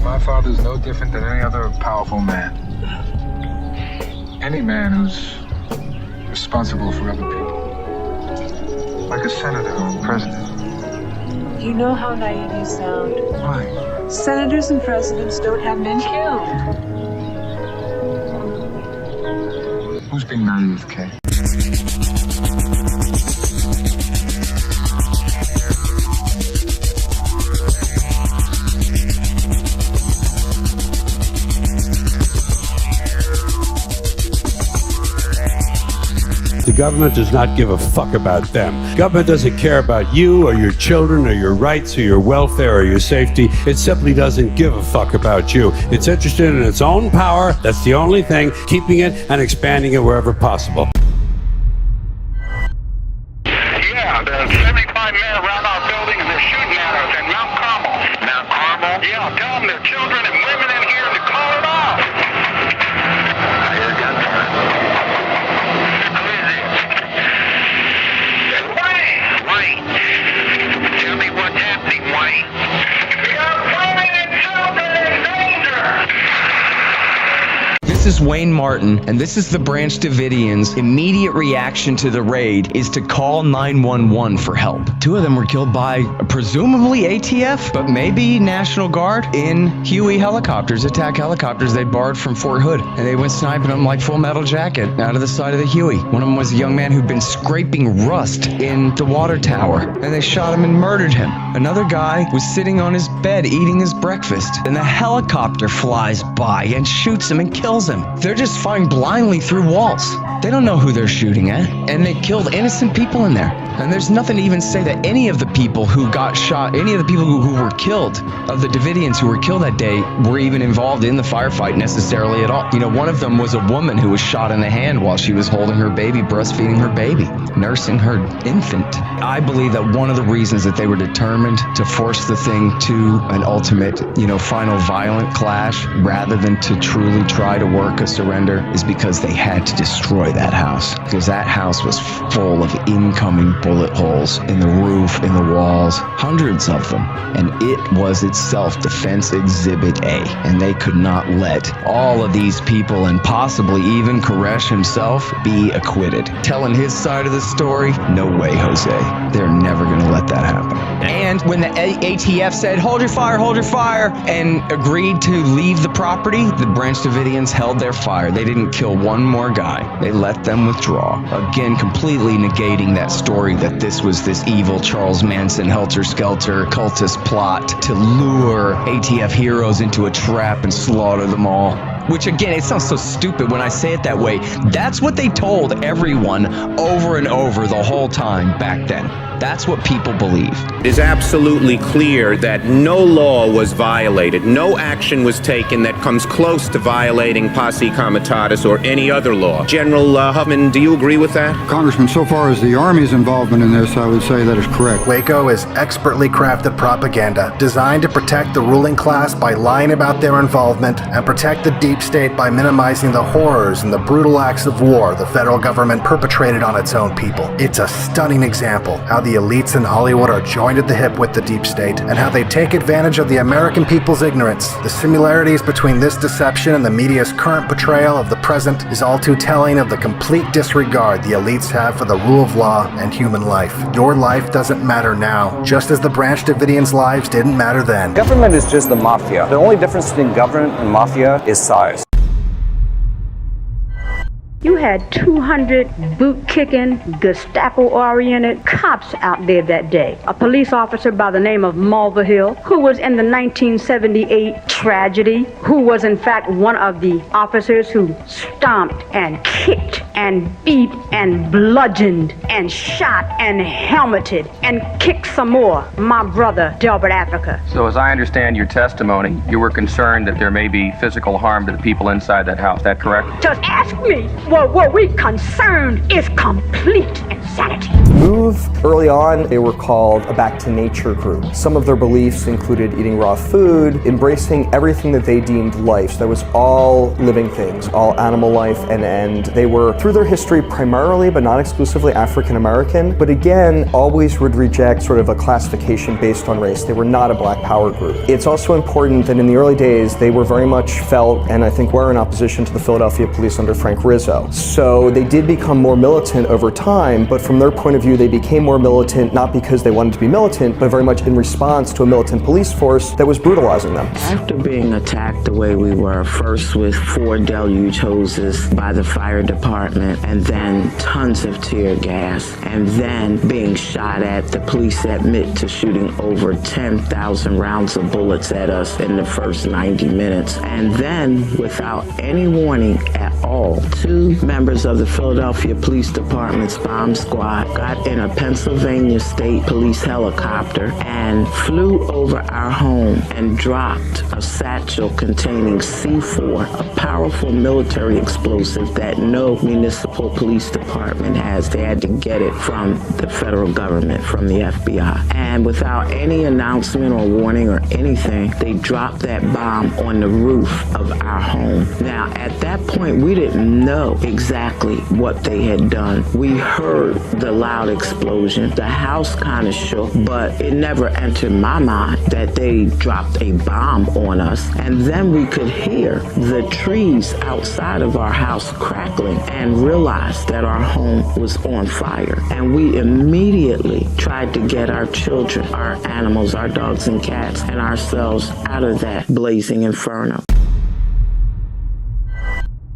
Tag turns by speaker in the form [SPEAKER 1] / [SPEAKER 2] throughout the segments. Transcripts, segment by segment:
[SPEAKER 1] My father's no different than any other powerful man. Any man who's responsible for other people. Like a senator or a president.
[SPEAKER 2] You know how naive you sound.
[SPEAKER 1] Why?
[SPEAKER 2] Senators and presidents don't have men killed.
[SPEAKER 1] Who's being naive, Kay?
[SPEAKER 3] The government does not give a fuck about them. Government doesn't care about you or your children or your rights or your welfare or your safety. It simply doesn't give a fuck about you. It's interested in its own power. That's the only thing, keeping it and expanding it wherever possible.
[SPEAKER 4] Yeah, there's 75 men around our building and they're shooting at us in Mount Carmel. Mount Carmel? Yeah, tell them there are children and women in here to call it off. I hear gunfire. White. Tell me what's happening, White. We are women and children in danger.
[SPEAKER 5] This is Wayne Martin, and this is the Branch Davidians' immediate reaction to the raid is to call 911 for help. 2 of them were killed by presumably ATF, but maybe National Guard in Huey helicopters, attack helicopters they borrowed from Fort Hood. And they went sniping them like Full Metal Jacket out of the side of the Huey. One of them was a young man who'd been scraping rust in the water tower, and they shot him and murdered him. Another guy was sitting on his bed eating his breakfast, and the helicopter flies by and shoots him and kills him. They're just firing blindly through walls. They don't know who they're shooting at, and they killed innocent people in there. And there's nothing to even say that any of the people who got shot, any of the people who were killed, of the Davidians who were killed that day, were even involved in the firefight necessarily at all. You know, one of them was a woman who was shot in the hand while she was holding her baby, breastfeeding her baby, nursing her infant. I believe that one of the reasons that they were determined to force the thing to an ultimate, final violent clash, rather than to truly try to work a surrender, is because they had to destroy that house. Because that house was full of incoming bullet holes in the roof, in the walls, hundreds of them. And it was itself Defense Exhibit A. And they could not let all of these people, and possibly even Koresh himself, be acquitted. Telling his side of the story, no way, Jose. They're never going to let that happen. And when the ATF said, hold your fire, and agreed to leave the property, the Branch Davidians held their fire. They didn't kill one more guy. They let them withdraw. Again, completely negating that story that this was this evil Charles Manson helter-skelter cultist plot to lure ATF heroes into a trap and slaughter them all. Which, again, it sounds so stupid when I say it that way. That's what they told everyone over and over the whole time back then. That's what people believe.
[SPEAKER 6] It is absolutely clear that no law was violated. No action was taken that comes close to violating Posse Comitatus or any other law. General Huffman, do you agree with that?
[SPEAKER 7] Congressman, so far as the Army's involvement in this, I would say that is correct.
[SPEAKER 8] Waco is expertly crafted propaganda designed to protect the ruling class by lying about their involvement and protect the deep state by minimizing the horrors and the brutal acts of war the federal government perpetrated on its own people. It's a stunning example how the elites in Hollywood are joined at the hip with the deep state and how they take advantage of the American people's ignorance. The similarities between this deception and the media's current portrayal of the present is all too telling of the complete disregard the elites have for the rule of law and human life. Your life doesn't matter now, just as the Branch Davidians' lives didn't matter then.
[SPEAKER 9] Government is just the mafia. The only difference between government and mafia is size.
[SPEAKER 10] You had 200 boot-kicking, Gestapo-oriented cops out there that day. A police officer by the name of Mulvihill, who was in the 1978 tragedy, who was in fact one of the officers who stomped and kicked and beat and bludgeoned and shot and helmeted and kicked some more my brother, Delbert Africa.
[SPEAKER 11] So as I understand your testimony, you were concerned that there may be physical harm to the people inside that house. Is that correct?
[SPEAKER 10] Just ask me. What we concerned is complete and insanity.
[SPEAKER 9] Move, early on, they were called a back-to-nature group. Some of their beliefs included eating raw food, embracing everything that they deemed life. So that was all living things, all animal life, and they were, through their history, primarily, but not exclusively, African-American, but again, always would reject sort of a classification based on race. They were not a black power group. It's also important that in the early days, they were very much felt, and I think were in opposition to the Philadelphia police under Frank Rizzo. So they did become more militant over time, but from their point of view, they became more militant not because they wanted to be militant, but very much in response to a militant police force that was brutalizing them.
[SPEAKER 12] After being attacked the way we were, first with 4 deluge hoses by the fire department, and then tons of tear gas, and then being shot at, the police admit to shooting over 10,000 rounds of bullets at us in the first 90 minutes. And then, without any warning at all, 2 members of the Philadelphia Police Department's bomb squad got in a Pennsylvania State Police helicopter and flew over our home and dropped a satchel containing C4, a powerful military explosive that no municipal police department has. They had to get it from the federal government, from the FBI. And without any announcement or warning or anything, they dropped that bomb on the roof of our home. Now, at that point, we didn't know exactly what they had done. We heard the loud explosion. The house kind of shook, but it never entered my mind that they dropped a bomb on us. And then we could hear the trees outside of our house crackling and realized that our home was on fire. And we immediately tried to get our children, our animals, our dogs and cats, and ourselves out of that blazing inferno.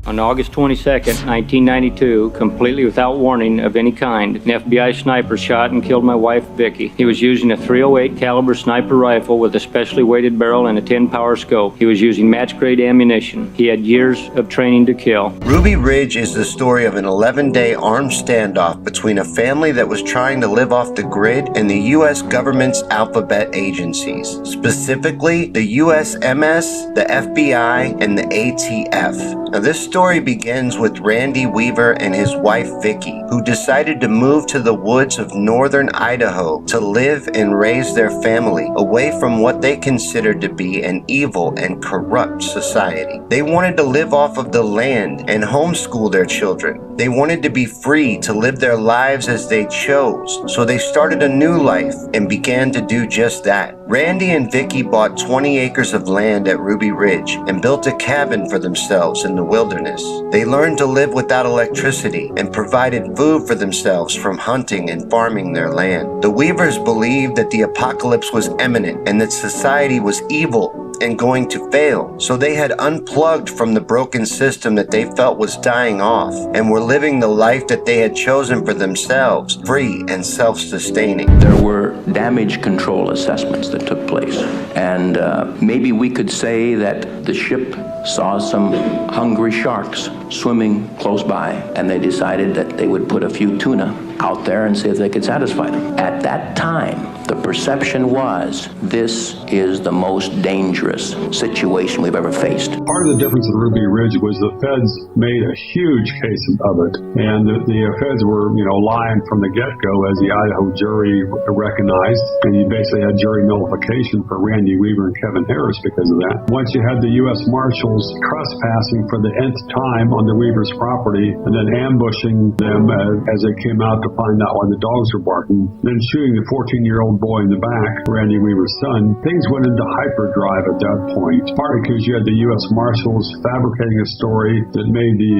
[SPEAKER 13] On August 22nd, 1992, completely without warning of any kind, an FBI sniper shot and killed my wife, Vicki. He was using a .308 caliber sniper rifle with a specially weighted barrel and a 10-power scope. He was using match-grade ammunition. He had years of training to kill.
[SPEAKER 14] Ruby Ridge is the story of an 11-day armed standoff between a family that was trying to live off the grid and the U.S. government's alphabet agencies, specifically the USMS, the FBI, and the ATF. Now, this story begins with Randy Weaver and his wife Vicki, who decided to move to the woods of northern Idaho to live and raise their family away from what they considered to be an evil and corrupt society. They wanted to live off of the land and homeschool their children. They wanted to be free to live their lives as they chose, so they started a new life and began to do just that. Randy and Vicki bought 20 acres of land at Ruby Ridge and built a cabin for themselves in the wilderness. They learned to live without electricity and provided food for themselves from hunting and farming their land. The Weavers believed that the apocalypse was imminent and that society was evil and going to fail. So they had unplugged from the broken system that they felt was dying off and were living the life that they had chosen for themselves, free and self-sustaining.
[SPEAKER 15] There were damage control assessments that took place, and maybe we could say that the ship saw some hungry sharks swimming close by, and they decided that they would put a few tuna out there and see if they could satisfy them. At that time, the perception was this is the most dangerous situation we've ever faced.
[SPEAKER 3] Part of the difference in Ruby Ridge was the feds made a huge case of it, and the feds were, lying from the get-go, as the Idaho jury recognized, and you basically had jury nullification for Randy Weaver and Kevin Harris because of that. Once you had the U.S. Marshals trespassing for the nth time on the Weavers' property, and then ambushing them as they came out to find out why the dogs were barking, then shooting the 14-year-old boy in the back, Randy Weaver's son, things went into hyperdrive at that point. Partly because you had the U.S. Marshals fabricating a story that made the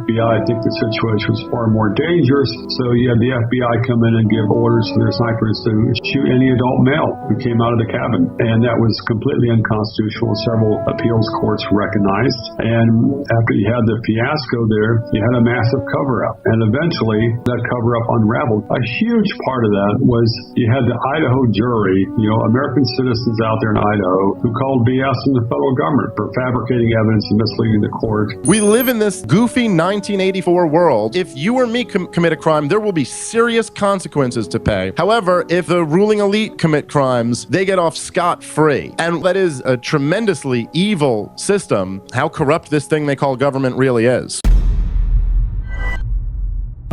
[SPEAKER 3] FBI think the situation was far more dangerous, so you had the FBI come in and give orders to their snipers to shoot any adult male who came out of the cabin, and that was completely unconstitutional. Several appeals courts recognized, and after you had the fiasco there, you had a massive cover-up, and eventually that cover-up unraveled. A huge part of that was you had the Idaho jury, American citizens out there in Idaho, who called BS on the federal government for fabricating evidence and misleading the court.
[SPEAKER 16] We live in this goofy 1984 world. If you or me commit a crime, there will be serious consequences to pay. However, if the ruling elite commit crimes, they get off scot-free. And that is a tremendously evil system, how corrupt this thing they call government really is.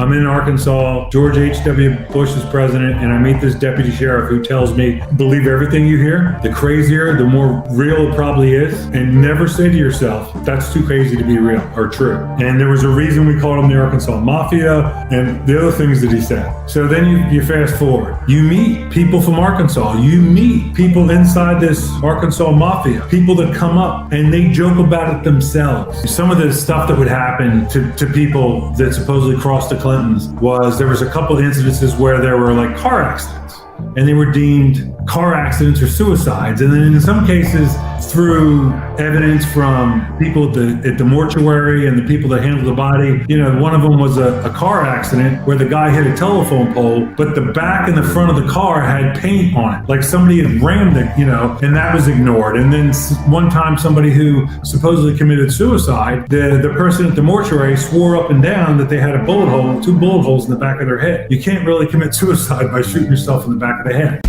[SPEAKER 17] I'm in Arkansas, George H.W. Bush is president, and I meet this deputy sheriff who tells me, believe everything you hear. The crazier, the more real it probably is. And never say to yourself, that's too crazy to be real or true. And there was a reason we called them the Arkansas Mafia and the other things that he said. So then you fast forward. You meet people from Arkansas. You meet people inside this Arkansas Mafia. People that come up and they joke about it themselves. Some of the stuff that would happen to people that supposedly crossed the Clintons was there was a couple of incidences where there were like car accidents and they were deemed car accidents or suicides. And then in some cases, through evidence from people at the mortuary and the people that handled the body, one of them was a car accident where the guy hit a telephone pole, but the back and the front of the car had paint on it, like somebody had rammed it, and that was ignored. And then one time somebody who supposedly committed suicide, the person at the mortuary swore up and down that they had a bullet hole, 2 bullet holes in the back of their head. You can't really commit suicide by shooting yourself in the back of the head.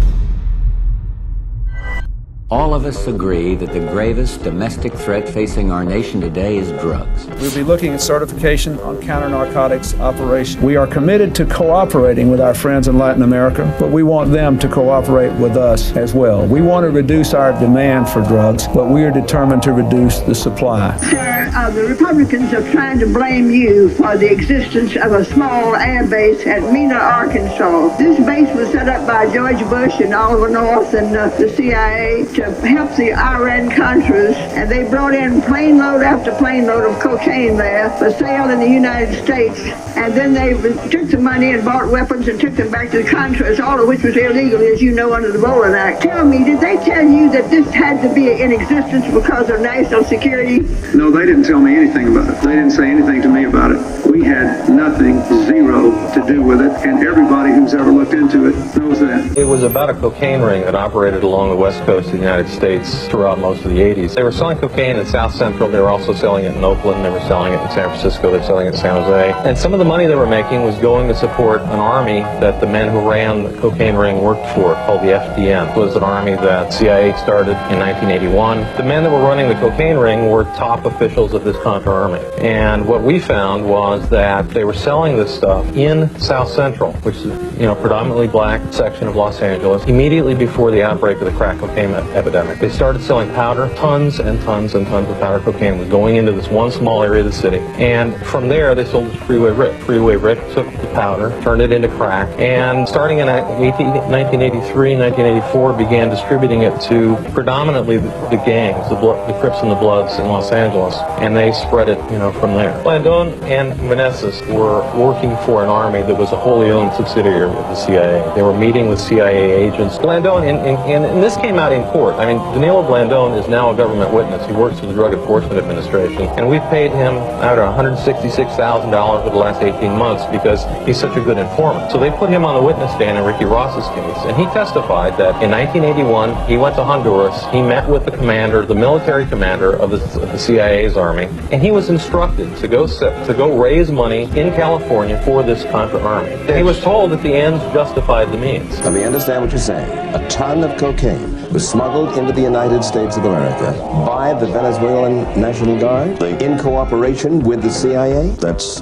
[SPEAKER 18] All of us agree that the gravest domestic threat facing our nation today is drugs.
[SPEAKER 19] We'll be looking at certification on counter-narcotics operations. We are committed to cooperating with our friends in Latin America, but we want them to cooperate with us as well. We want to reduce our demand for drugs, but we are determined to reduce the supply.
[SPEAKER 20] Sir, the Republicans are trying to blame you for the existence of a small air base at Mena, Arkansas. This base was set up by George Bush and Oliver North and the CIA to help the Iran-Contras, and they brought in plane load after plane load of cocaine there for sale in the United States. And then they took the money and bought weapons and took them back to the Contras, all of which was illegal, as you know, under the Bolin Act. Tell me, did they tell you that this had to be in existence because of national security?
[SPEAKER 21] No, they didn't tell me anything about it. They didn't say anything to me about it. We had nothing, zero, to do with it, and everybody who's ever looked into it knows that.
[SPEAKER 22] It was about a cocaine ring that operated along the west coast of the United States throughout most of the 80s. They were selling cocaine in South Central. They were also selling it in Oakland. They were selling it in San Francisco. They were selling it in San Jose. And some of the money they were making was going to support an army that the men who ran the cocaine ring worked for, called the FDN. It was an army that CIA started in 1981. The men that were running the cocaine ring were top officials of this Contra army. And what we found was that they were selling this stuff in South Central, which is, predominantly black section of Los Angeles, immediately before the outbreak of the crack cocaine epidemic. They started selling powder. Tons and tons and tons of powder cocaine was going into this one small area of the city. And from there, they sold it to Freeway Rick. Freeway Rick took the powder, turned it into crack, and starting in 1983, 1984, began distributing it to predominantly the gangs, the Crips and the Bloods in Los Angeles, and they spread it, from there. Blandon and Meneses were working for an army that was a wholly owned subsidiary of the CIA. They were meeting with CIA agents. Blandon, and this came out in court. I mean, Danilo Blandon is now a government witness. He works for the Drug Enforcement Administration, and we've paid him $166,000 for the last 18 months because he's such a good informant. So they put him on the witness stand in Ricky Ross's case, and he testified that in 1981 he went to Honduras. He met with the military commander of the CIA's army, and he was instructed to go raise money in California for this Contra army. He was told that the ends justified the means.
[SPEAKER 23] Let me understand what you're saying. A ton of cocaine was smuggled into the United States of America by the Venezuelan National Guard in cooperation with the CIA?
[SPEAKER 24] That's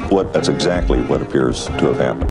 [SPEAKER 24] exactly what appears to have happened.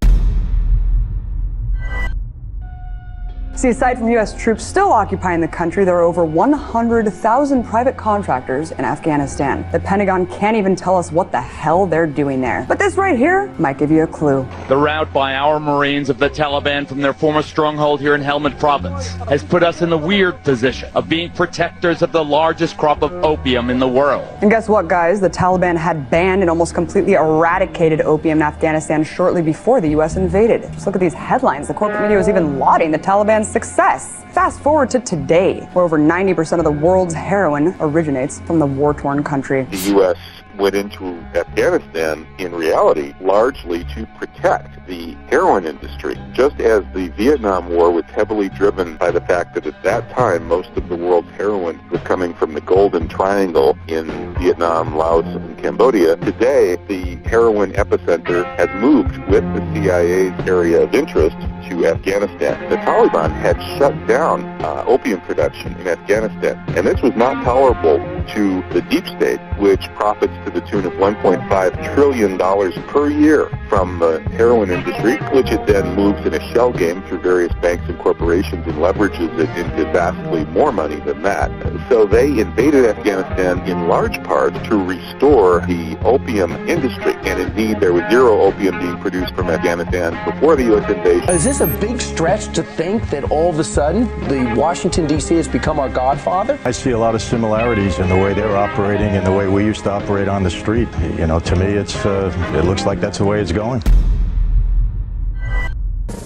[SPEAKER 25] See, aside from U.S. troops still occupying the country, there are over 100,000 private contractors in Afghanistan. The Pentagon can't even tell us what the hell they're doing there. But this right here might give you a clue.
[SPEAKER 26] The rout by our Marines of the Taliban from their former stronghold here in Helmand Province has put us in the weird position of being protectors of the largest crop of opium in the world.
[SPEAKER 25] And guess what, guys? The Taliban had banned and almost completely eradicated opium in Afghanistan shortly before the U.S. invaded. Just look at these headlines. The corporate media was even lauding the Taliban's success. Fast forward to today, where over 90% of the world's heroin originates from the war-torn country.
[SPEAKER 27] The U.S. went into Afghanistan, in reality, largely to protect the heroin industry. Just as the Vietnam War was heavily driven by the fact that at that time most of the world's heroin was coming from the Golden Triangle in Vietnam, Laos, and Cambodia, today the heroin epicenter has moved with the CIA's area of interest to Afghanistan. The Taliban had shut down opium production in Afghanistan, and this was not tolerable to the deep state, which profits to the tune of $1.5 trillion per year from the heroin industry, which it then moves in a shell game through various banks and corporations and leverages it into vastly more money than that. So they invaded Afghanistan in large part to restore the opium industry. And indeed, there was zero opium being produced from Afghanistan before the U.S. invasion.
[SPEAKER 1] Is this a big stretch to think that all of a sudden the Washington, D.C. has become our godfather?
[SPEAKER 2] I see a lot of similarities in the way they're operating and the way we used to operate on the street. You know, to me, it looks like that's the way it's going.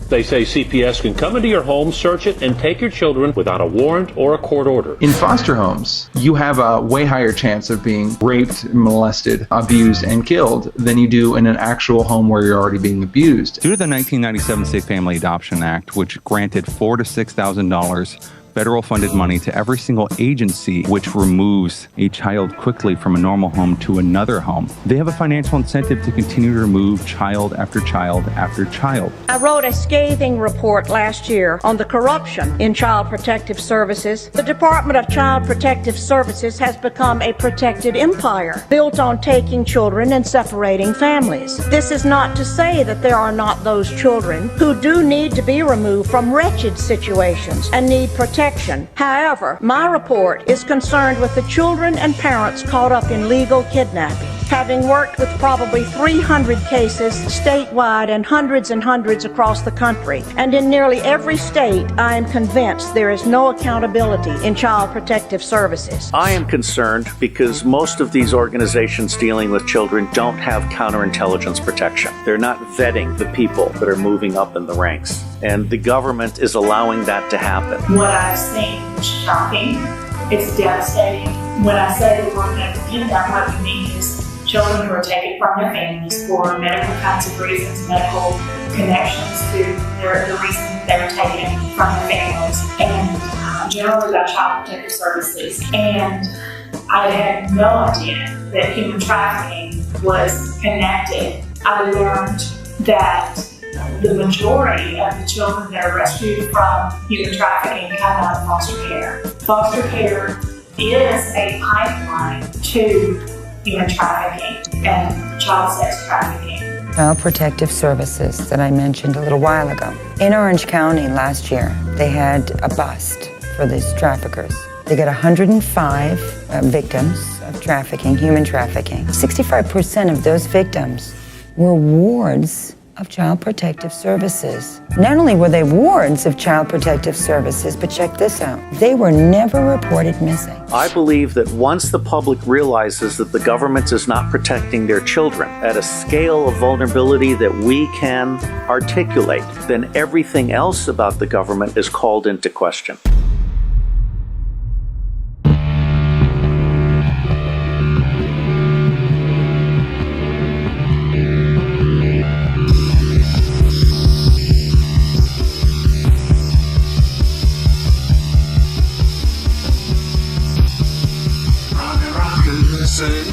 [SPEAKER 4] They say CPS can come into your home, search it, and take your children without a warrant or a court order.
[SPEAKER 5] In foster homes, you have a way higher chance of being raped, molested, abused, and killed than you do in an actual home where you're already being abused.
[SPEAKER 6] Due to the 1997 Safe Family Adoption Act, which granted $4,000 to $6,000 federal funded money to every single agency which removes a child quickly from a normal home to another home, they have a financial incentive to continue to remove child after child after child.
[SPEAKER 10] I wrote a scathing report last year on the corruption in Child Protective Services. The Department of Child Protective Services has become a protected empire built on taking children and separating families. This is not to say that there are not those children who do need to be removed from wretched situations and need protection. However, my report is concerned with the children and parents caught up in legal kidnapping. Having worked with probably 300 cases statewide and hundreds across the country, and in nearly every state, I am convinced there is no accountability in Child Protective Services.
[SPEAKER 7] I am concerned because most of these organizations dealing with children don't have counterintelligence protection. They're not vetting the people that are moving up in the ranks, and the government is allowing that to happen.
[SPEAKER 8] What I've seen is shocking. It's devastating. When I say that we're going to defend them, what we mean is children who are taken from their families for medical kinds of reasons, medical connections to the reason they were taken from their families, and generally by Child Protective Services. And I had no idea that human trafficking was connected. I learned that the majority of the children that are rescued from human trafficking come out of foster care. Foster care is a pipeline to human trafficking and child sex trafficking.
[SPEAKER 28] Child Protective Services that I mentioned a little while ago. In Orange County last year, they had a bust for these traffickers. They got 105 victims of trafficking, human trafficking. 65% of those victims were wards of Child Protective Services. Not only were they wards of Child Protective Services, but check this out, they were never reported missing.
[SPEAKER 7] I believe that once the public realizes that the government is not protecting their children at a scale of vulnerability that we can articulate, then everything else about the government is called into question.
[SPEAKER 29] Say